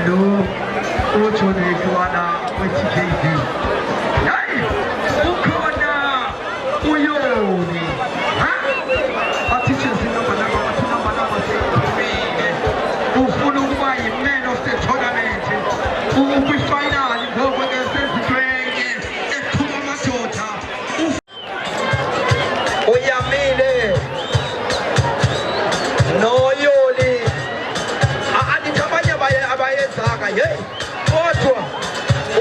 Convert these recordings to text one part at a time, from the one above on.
no Ocho de Kuana with TKD. Hey! Ukona Uyoni. Huh? Our teachers in number men of the tournament. Who we find out in go against the Greg and Kumamatota. Oyamile. No Yoli. Adikabanya by Saga. Hey, Ocho.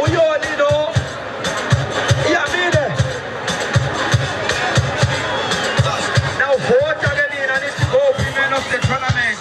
Oyoli no. Yamile. Now, 4 again, and it's go women of the tournament.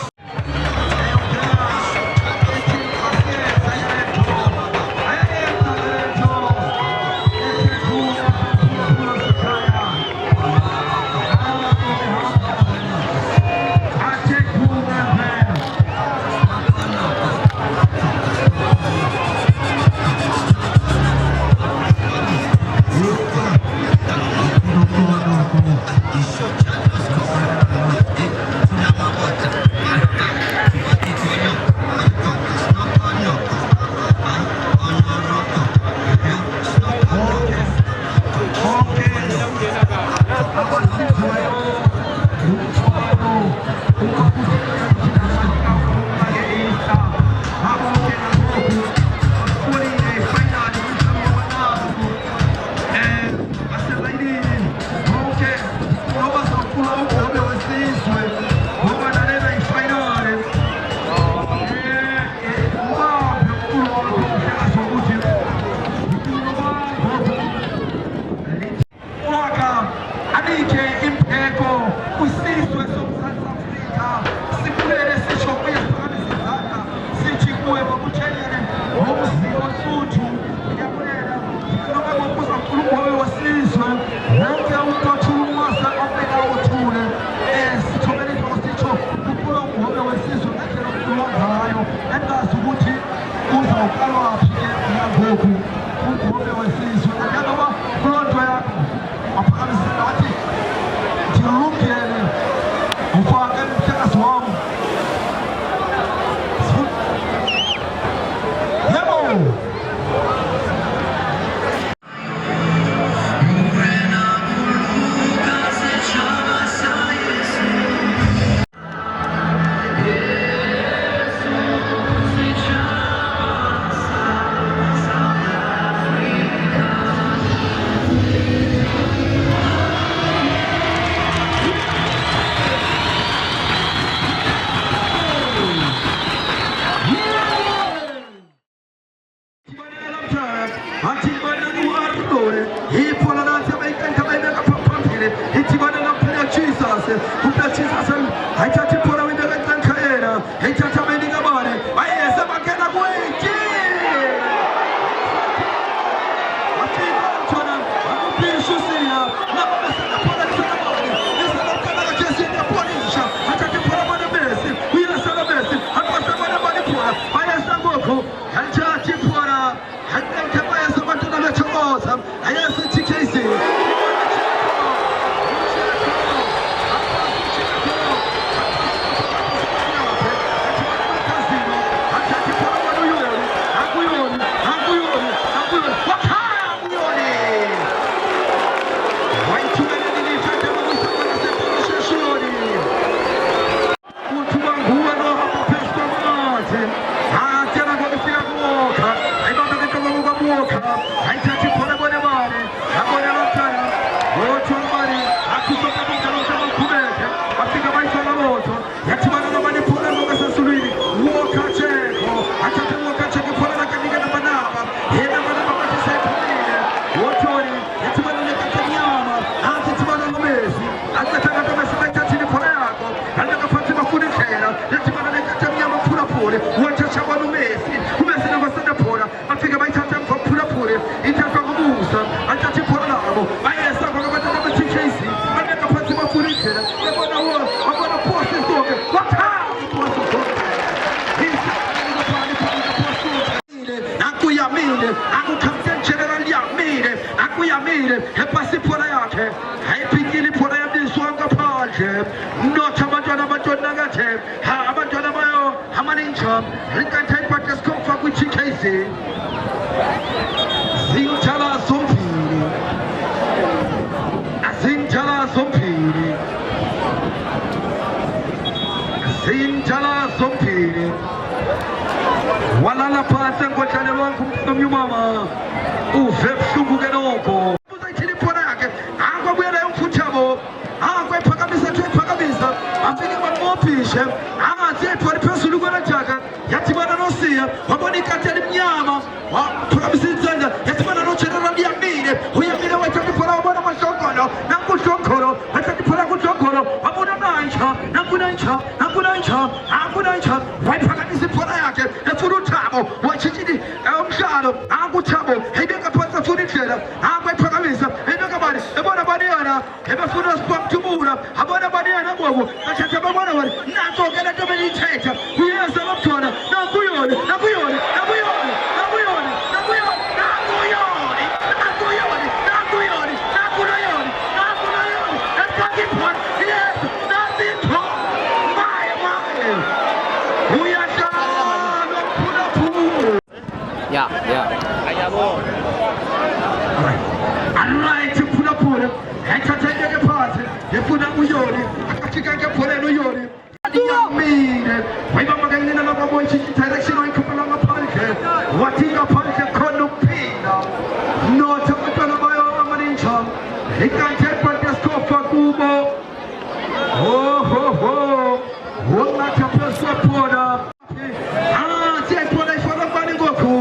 Not a major negative, how about How many job? Lincoln Type Podcast come from Sompisi Zinjala Sompiri Zinjala Sompiri Zinjala Sompiri Walala pasa ngochane lwangu mtomi mama ufepsungu genoko muzaitili pona yake angwa bwela yomfuchabo angwa ipakamisa tu ipakamisa afike mamopishe amazetu alipesulugo na jaka yatimana nosia waboni kati ya mnyama wapakamisa nzanja yatimana no chenera liyamine huyamine wachakipora wabona mashokolo na kushokolo wachakipora kushokolo wabona naisha na kunaisha na kunaisha akunaisha waipakamisa pona yake efurutabo wachijidi mshalo angutabo hebeka pasa funitera angwa ipakamisa hebeka bani ebona baniana ebafuna spamtumura abona baniana bobo nachataba bwana wali natokela tomeliteta uyeza loptona nakuyone nakuyone nakuyone nakuyone nakuyone nakuyone nakuyone nakuyone nakuyone nakuyone napaki pon yes nasito my uyasha lokuna pu yeah ayabo alright pula pula ekatenge pasi efuna uyoni akafika ngepole uyoni Mire, why am I getting another voice in direction? I come along a parke. What is a parke? Conopina. Not a matter of my own income. He can't take but the scope for Kubo. Oh, ho, ho. What not a person for take what I follow Banigoku.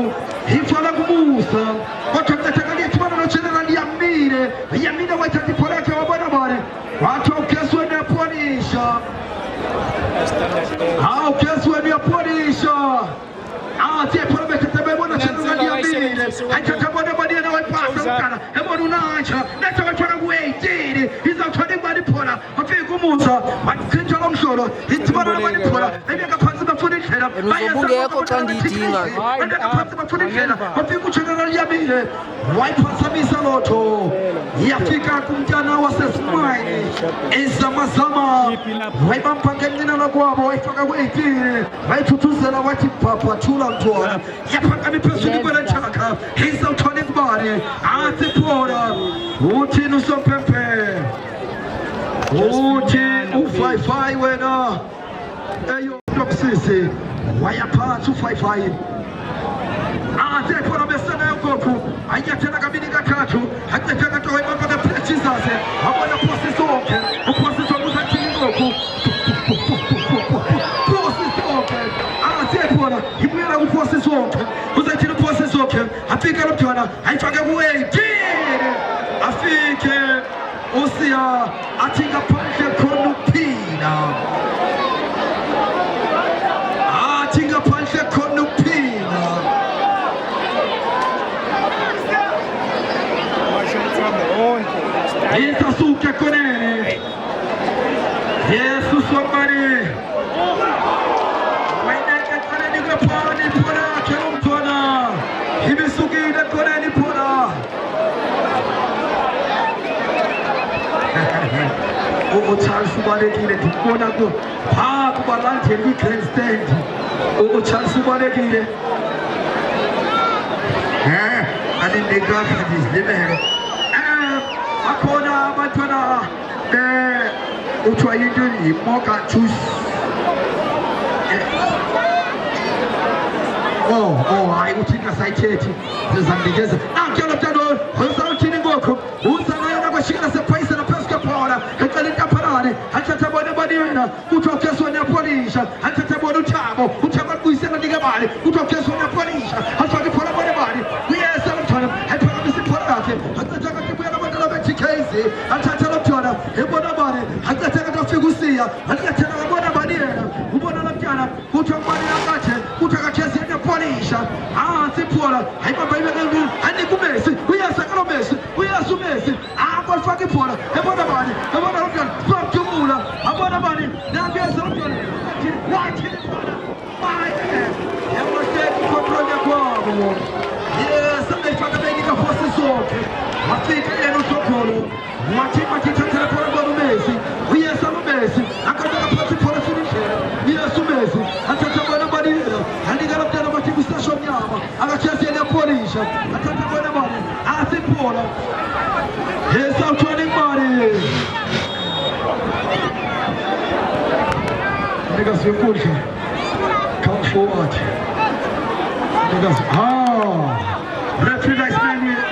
He followed Musa. What of the Tagali tomorrow general Yamine? Yamina, what at the Polaka or Bonabari? What of guess when they're Ponisha? How guess when you're Ponisha? Take what I can tell what I can tell nobody and I pass on. And what that's what I'm trying to wait. He's not trying to Pola. I feel Musa, but Kinjalom Solo. It's what I'm going to Pola. Maybe I can pass the footage head up. I am Why Pasami Saloto? Yafika Kumjana was a smile. Insama Sama. Why Pampakina Guabo? I forgot waiting. Why to Tuzela Wati Papa Chula Tora? Yapakami Person Chaka. He's a tonic body. Ante Pora. Utinu so Pepe. Uti Ufai winner. Ayo Sisi. Why a part 255? Take for a Messana Goku. I get a Gabinica Katu. I get a toy over the Jesus. I want to post this open. A process of Goku. Process open. Take for a he will post this open. Who's I tell the process open? I think I'm Tona. I forget away. I think Osia. I think a punch Konupina. I think a punch Konupina. Ita suka konene. Jesus somebody. Waineka konene gapani pora kerumpona. Hibisugi da konene pora. O Charles Subare kile tukona ko pa ku balance ni stand. O Charles Subare kile. Ani nega hadis deme. Akona Matana, Utwayiduni, Moka choose. I would think as I change the Zambijas. Now, Jalapano, who's out in Goku, who's a man of she has a place in a Pescapora, and Kalita Parade, and Chatabona Badina, who took us on their police, and Chatabona Chavo, who Chabat we send a Nigabadi, who took us on their police, and for the body. We are some time, and promise to put out it, and the Casey, and Tatalaptona, Ebonabari, and the Tagafigusia, and the Tagabonabadiana, who won a Lacana, who took money on Gache, who took a case in the police, Tipora, Hyperbaby, and the Gumesi, we are Sacramesi, we are Sumesi, I'm for fucking Pora, Ebonabadi, Ebonabadi, from Tumula, Abonabadi, now there's a watch it, my head, and we're taking for Project Guavo. Yes, I'm making a horse's walk. I think I know Sokolo. Mati Telefon Messi. We are some Messi. I got a party for a finish. We are some Messi. I took a body. And he got up there about the station. Nyama, akachezea na Polisha, atatakwenda bali, asipola. He's out running body. Niggas will push him. Come forward. Niggas, referee nice man here.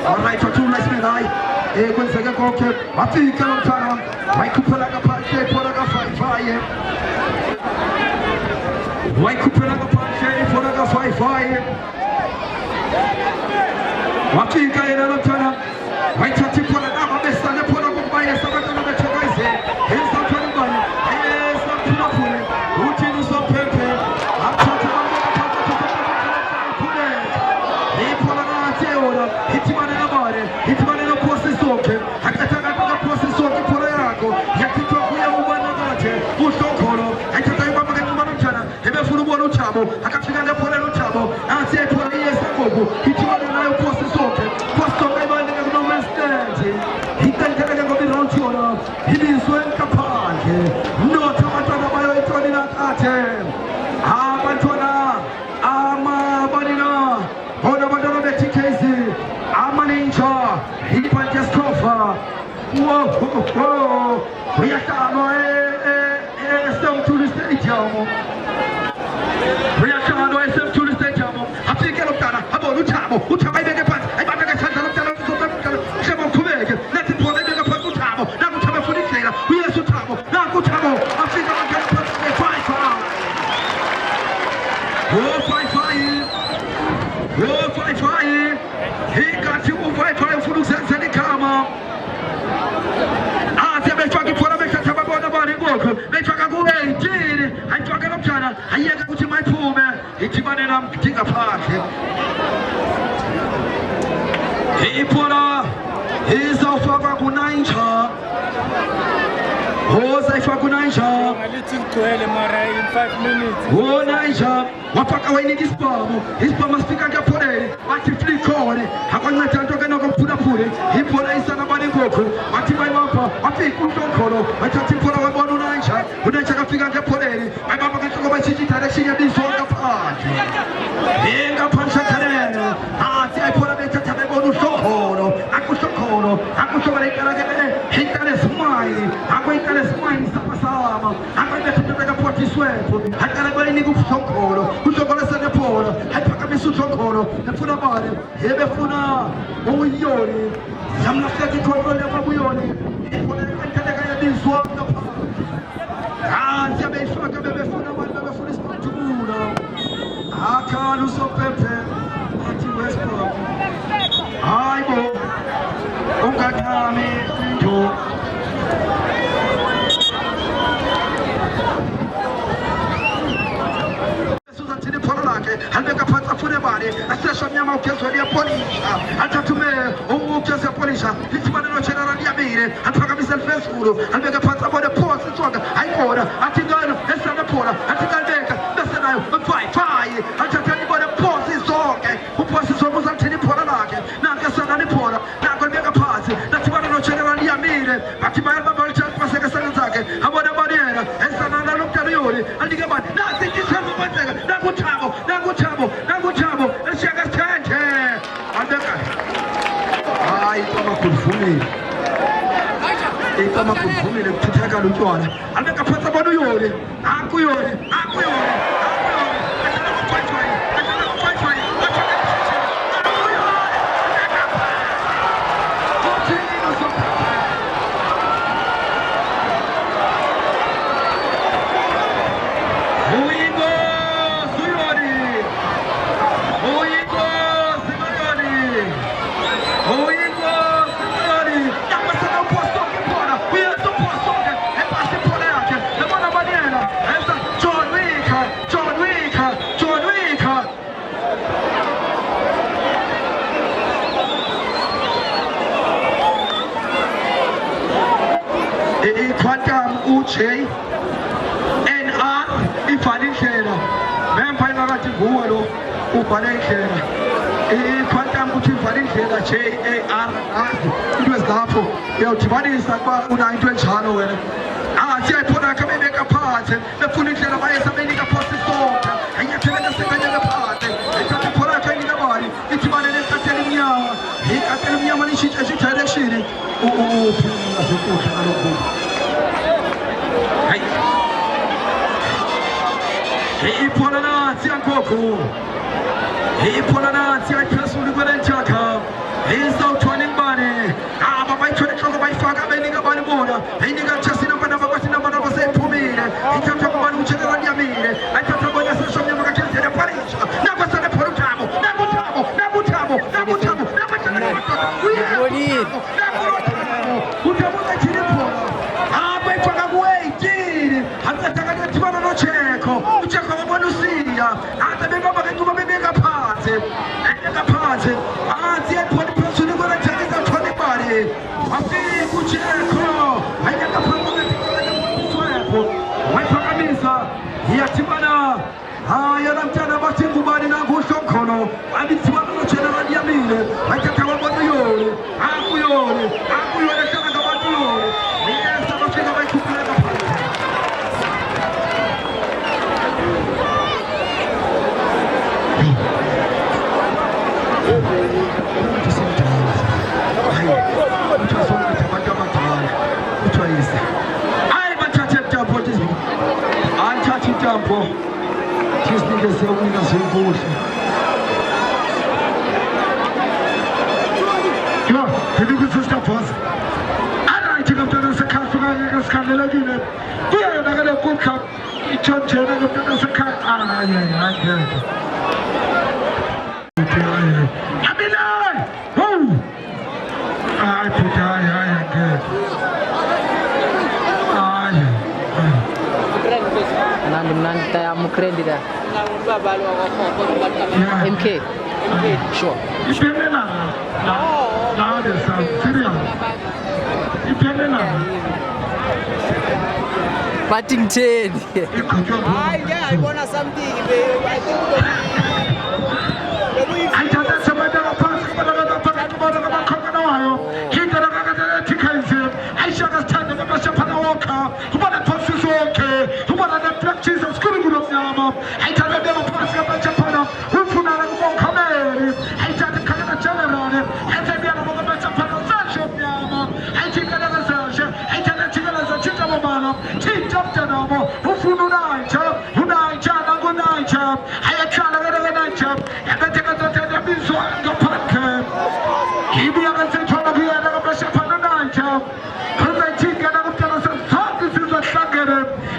Alright, for 2 nice men, aye. When second call kept, I think you can't turn on. Why couple like a punch, for like a fight fire. Why couple like a punch, for like a fight fire. I think you can't turn on. Why touch it for like a best and the pull up of bias of another choice. Here's not turning by. Here's not to the pull. Routine is not perfect. I'm talking about the pull it. He pull on our tail. Hit him on the body. Hit him on the post is okay. I can't tell you the post is okay for the Yako. Yet to talk with you one another. Push don't call up. I can't tell you about the China. He may full of one trouble. I can't figure out the pull of trouble. I say 20 years ago. Hit him on the post is okay. Post on my mind. He can tell you about the round shoulder. He is so incapable. No tomato by the turning at him. Amatona, Amabanina, Honabana Betty Casey, Amanincha, he punches Toffa. Whoa, we are some to the stadium. We are some to the stadium. I think I'm about Utamo, Utama, the pants. I got a chance of nothing for the Utamo. Now Utama for the trainer. We are Utamo. Now Utamo. I think I'm going to put a 5-5. Oh, 5-5. He got you 5-5 for the sense of the karma. Ah, they're trying for a better time about the body work. They try to go away. I'm talking of China. I hear go to my pool, man. It's money and I'm taking a part. He put he's off of a Gunaincha. Oh, I for Gunaincha. A little Kuele Mara in 5 minutes. Oh, Naija. What fuck away in this bomb? His bomb must be a put it. What if you call it? How can I tell you to put a put it? He put a son of a book. What if I want I think you don't call it. I touch him for our one Naija. When I check a figure to put it. My mama can go by City Tarashi and this one apart. Hang up on Saturday. I put a bit of time to show. I could show it. He got his mind. I'm going to his mind. I'm going to make a party sweat. I got a very good Sokoro. Who's going to send a polo? I pack a miss of Sokoro. And put a body. Here, Funa. Oh, Yori. Some of the control of Abuyoni. And when I can get this one. Ah, Jabe Faka, Bebe Funa, one Bebe for this part to move. I can't lose a pepper. Westbrook. I go. Okagami to. I'll make a part for the body. I said, some young kids for the police. I'll talk to me. Oh, just a police. It's one of the general Yamir. I'll talk to myself first. I'll make a part about the post. I order. I think that's not a porter. I think I'll make that's an eye. Fight. I'll tell you about the post is okay. Who passes almost until the porter. Now, that's not the porter. Now, I'm going to make a party. That's one of the general Yamir. I think my mother just was a second attack. I want a body. And so now I looked at the order. And you get my nothing is happening. Now, good trouble. Let's check a tent here. I come up with Fumi. They come up with Fumi to take a look on. I'll make a put up on the Yori. NR ifanishela memphayinakathi nguwe lo ubhale indlela iquantum kuthi ifanishela JAR into ezilapho uyawudibanisa kuba unanto enjalo wena siyayiphona khe bebeka phansi befuna indlela bayesabenika phose sonke ayiyaphelele sekanyeke phansi zokudla kaloku. Hayi. Ibhola nansi yangoku. Ibhola nansi ayiphezulu kwelentshatha. Izawuthwala imbane. Aba bayithwele entloko bayifaka benika bani bona. Beyinika Chelsea namba kwathi namba seyiphumile. Ithathwa kubani uJenerali Yamile. Ayithathwa bona seshomnyama kaKhenzela Parisha. Nakwasana Phorutabo. Ucheko wabonusia hata beba bakuma bebeka phansi athi ayiphona phezulu kwala thekisa thole imali afika ucheko ayeka phambili kwethu wayiphakamisa iyathibana yona mntana bathi ngubani nanguhlokhono abithiwa noJenerali Yamile ayithatha wabona yona akuyona hlala ngabantu yona yesa bafika bayikhuphela phansi. Tampo tisnike sewina zenkuhle yo ndithi sister boss arayithi kamntwana sekhafu kake sikhangelekile kuyena ke lekukha ichonjena kamntwana sekhafu Menanti tayo mo keren dia. MK. Sure. Ipendela. Now there's some serious. Ipendela. Batting 10. I want something. I thought that's about the pass, but I don't put it about the Cocono. He did a ticket. I shall stand in the Bishop and Walker. Who want to pass is okay. Who want to practice of school? I tell them to pass up Japan. Who put out a walk on it? I tell the Canada General. I tell the other Japan. I think another Serge. I tell the Chicken as a chicken woman. Teach up the novel. Who food night? Who night? Good night. I try to get a night. And then take a the Miss the Parker. He be able to try to be another Bishop on the night. Because I think another person thought this is a sucker.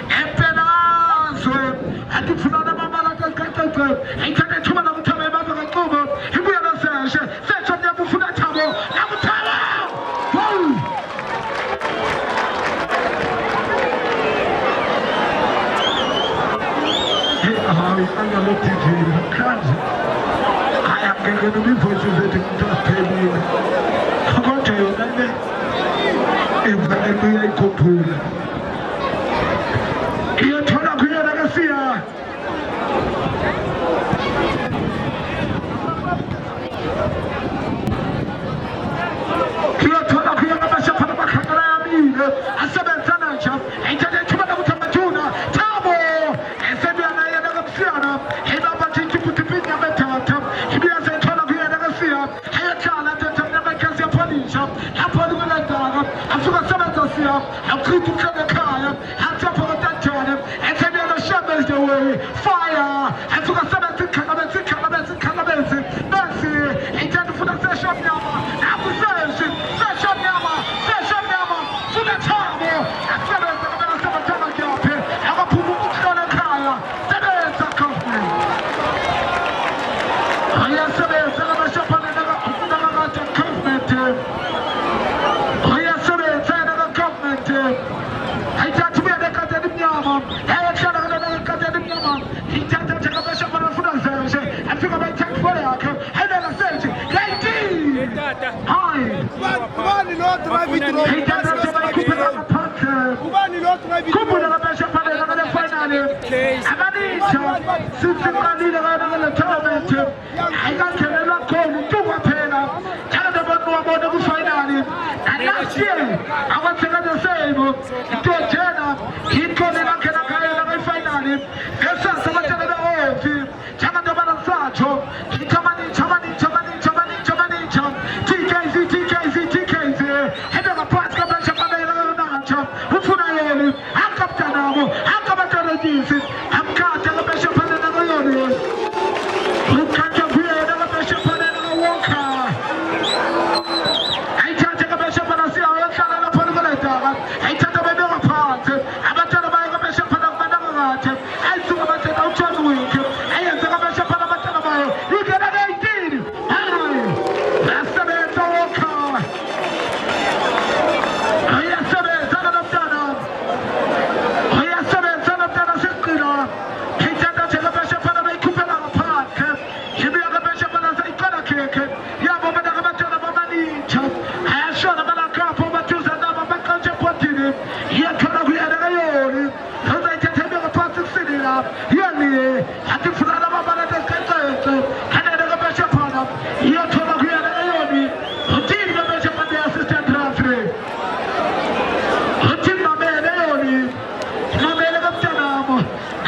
And then I do for another Mama. I can't tell them to me about the cover. He will not say, set up the food at table. I'm a tower. I looked at him. I am going to be fortunate to table. I want to tell you that if I can be a couple. Here, turn up here, like I see. Fire! And took a 17 calabazi, Nancy, and then for the session Yama, after session Yama, to the table, and seven Yama, and a Pumukana Kaya, seven company. I am seven shop on another government. I am seven government. I tried to be a Catholic Yama, I tried to he tapped out the bishop on the foot of the and took a big tank for the and then a stage. Hi! He tapped out the Cooper on the punter. Cooper on the bishop on the final. And I since the leader of the tournament, I got to not call to a pena. Tell them about the final. And last year, I was the same. To a Jenna, he called it a final. Yes, TKZ, head of the parts of the ukanja kuyena kabesha panela wonka ayithathe kabesha panasi ayohlala lapho koletaga ayithathe bebeka phansi abatshana baye kabesha pana kubanaka kahle ayisuka bathela uJohn Wick ayenze kabesha pana abatshana bayo ikena 18 hayi yasebenza wonka ayasebenza nomntana ayasebenza nomntana siqila ayithatha kabesha pana bayikhuphela ngaphandle yibiya kabesha pana sayiqala khekhe yabo bana kabatshana bamanitsha ayashona balakapho bathuza nabo baqantshe photini iyakhala kuyena kayoni uzayithethe ngaphansi kusinila yani athi fulana babalete siqeqeqe kanene kabesha pana iyathola kuyena kayoni uthini kabesha pana assistant referee uthini mamele yoni mamele kamntanamo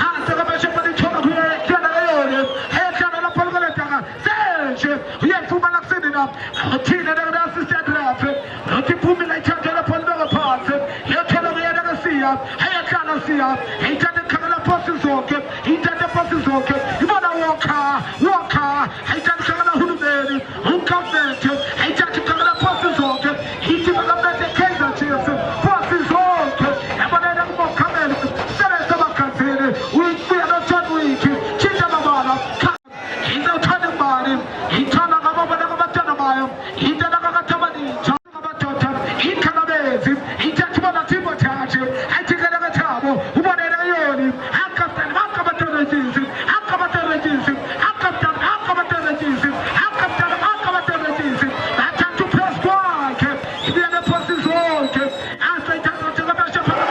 hasa kabesha pana ithola kuyena kayoni ayakhala lapho koletaga senje uyafumana kusinila uthini assistant referee uthi phumi la ithathe lapho ngaphansi iyathola kuyena kasiya ayakhala siya ayithathe khala phansi zonke ithathe phansi zonke ibona wonka ayithathe khala hulumeni ugovernment ayithathe khala phansi zonke ithi bakamnate Kaizer Chiefs phansi zonke yabona kumokhamela sebenza bakhathele uyibuya noJohn Wick chinta babala izawuthanda imali ithanda ngababona kabatana bayo itanda kakathamanitsha kabathatha ikhalabezi ithathe bona Timbo Thathe ayithikela kathabo ubona yena yoni akaptani akabaterejisi akabaterejisi akabaterejisi bathathu press kwakhe ibiyele phansi zonke asayithatha kabesha phana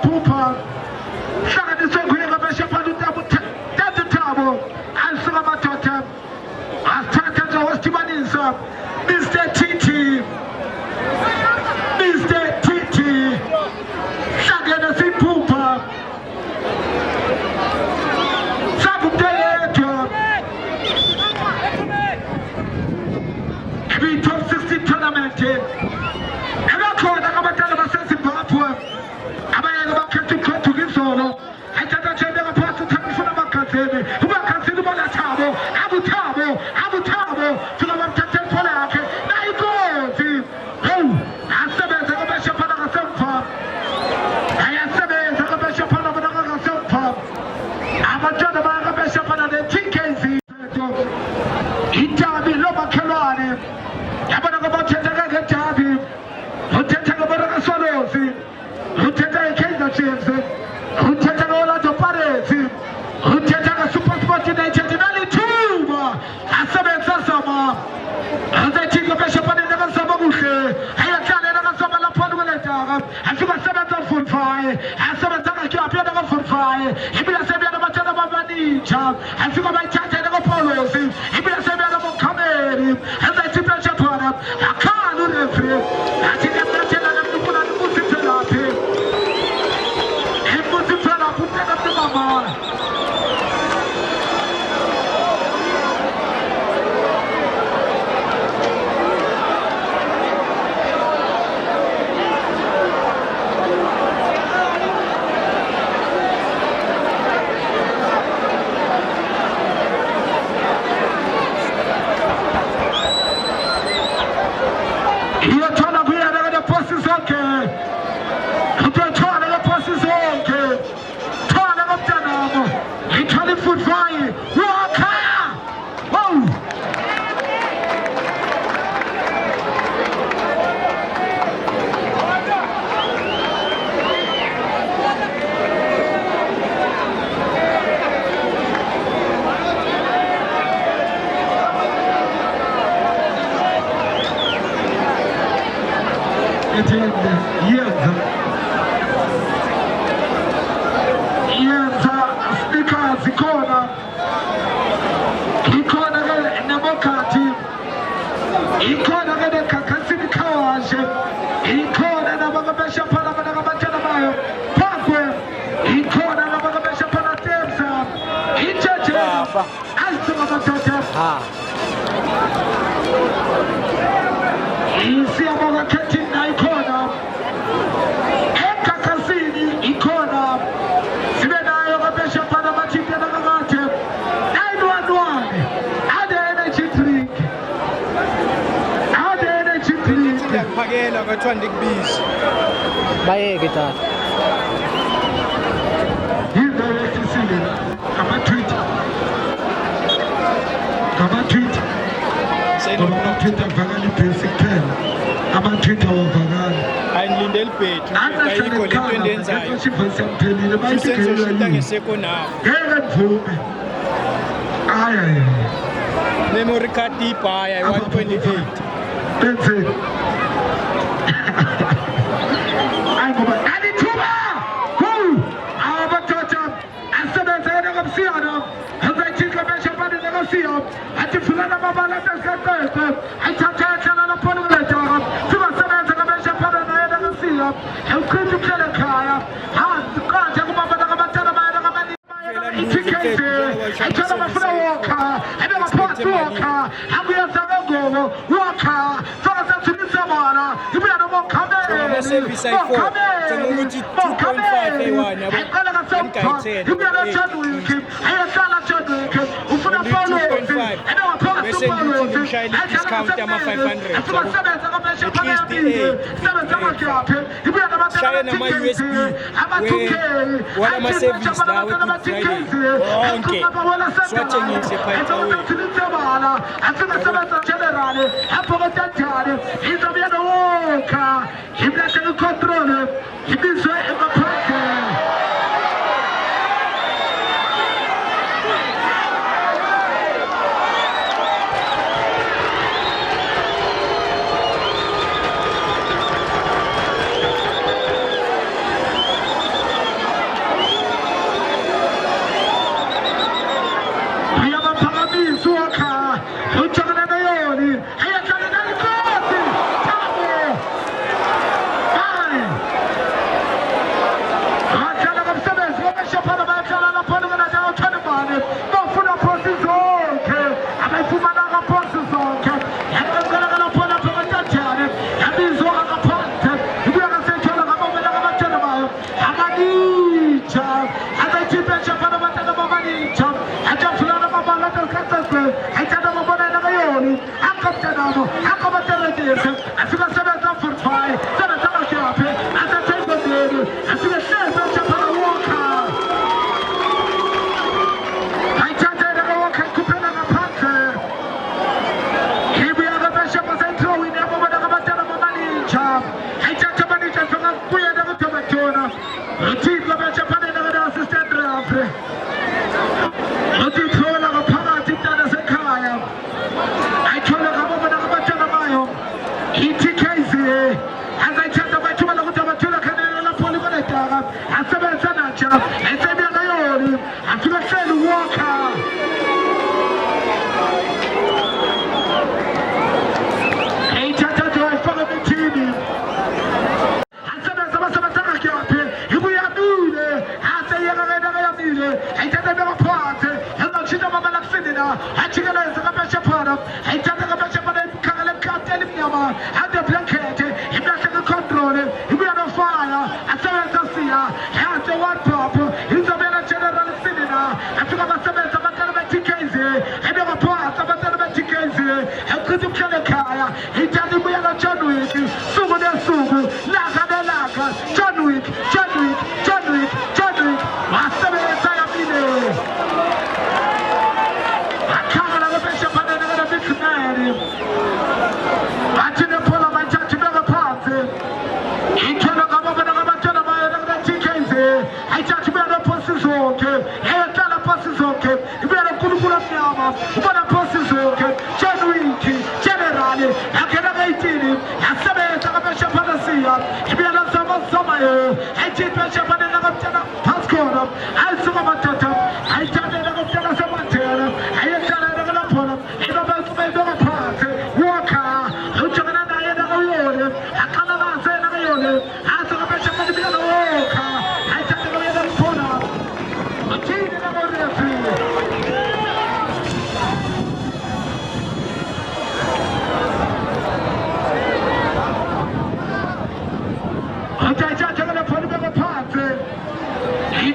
Pupa Tabo. Shaka the Soko Bishop on the Tabo. That's the Tabo. And Sugamatota. As Tata was Timanisa. Mr. Titi. Mr. Titi. Shaka the Sipupa. Sabu Deto. Every top 16 tournament. Baie kita. Memory card deep, I 128. That's it. Mamanija, and I keep a Japan Mamanija, and just learn about my little catastrophe, and tell them about an Ayoli, and come to them, and come to them, and to the Senate for five, Senator Shapi, and the table, and to the Senate of Japan Walker. I tell them, I walk and Kupin and a Panther. Here we are the Bishop of St. Louis, never would have a Mamanija. I tell them, I tell them, we are never to a tuna. The team of Japan and the assistant draft. The team for a party that is a car. I told them about Janamayo. ETKZ. As I tell them, I told them about Tula Poligoneta. And Seven Sanacha. And Samuel Ayoli. And to the Shell Walker. Hey, Tata, I follow the team. He